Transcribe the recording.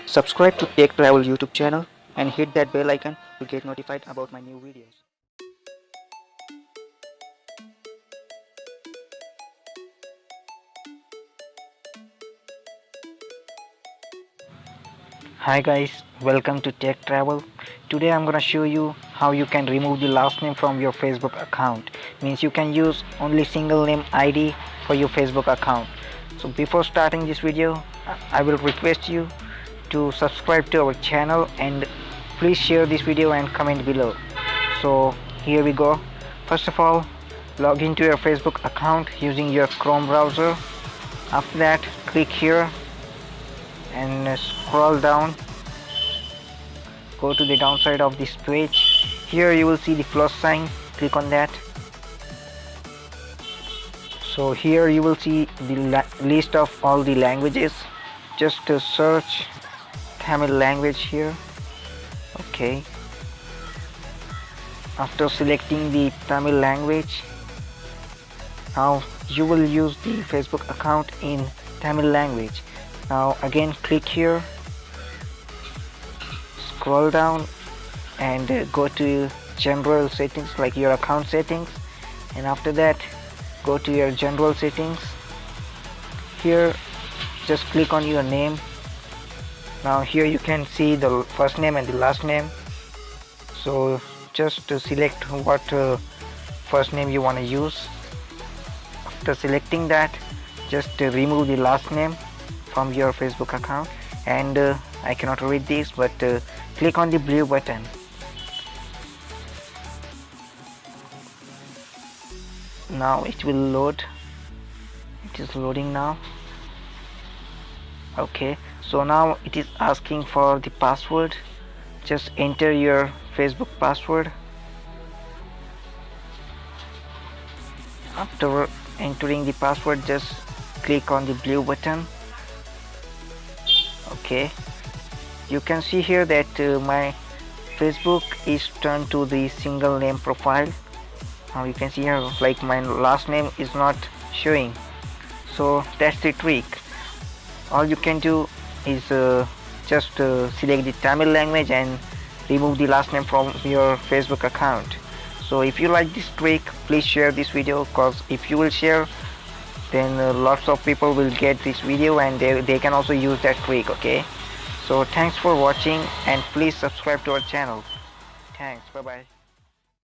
Subscribe to Tech Travel YouTube channel and hit that bell icon to get notified about my new videos. Hi guys, welcome to Tech Travel. Today I'm gonna show you how you can remove the last name from your Facebook account. Means you can use only single name ID for your Facebook account. So before starting this video, I will request you to subscribe to our channel and please share this video and comment below. So here we go. First of all, log into your Facebook account using your Chrome browser. After that, click here and scroll down. Go to the downside of this page. Here you will see the plus sign. Click on that. So here you will see the list of all the languages. Just search Tamil language here. Okay. After selecting the Tamil language, now you will use the Facebook account in Tamil language. Now again click here, scroll down and go to general settings, like your account settings, and after that go to your general settings. Here just click on your name. Now here you can see the first name and the last name, so just select what first name you want to use. After selecting that, just remove the last name from your Facebook account, and I cannot read this, but click on the blue button. Now it will load. It is loading now. Okay, so now it is asking for the password. Just enter your Facebook password. After entering the password, just click on the blue button. Okay, you can see here that my Facebook is turned to the single name profile. Now you can see here like my last name is not showing. So that's the trick. All you can do is just select the Tamil language and remove the last name from your Facebook account. So if you like this trick, please share this video, because if you will share, then lots of people will get this video and they can also use that trick. Okay, so thanks for watching and please subscribe to our channel. Thanks, bye bye.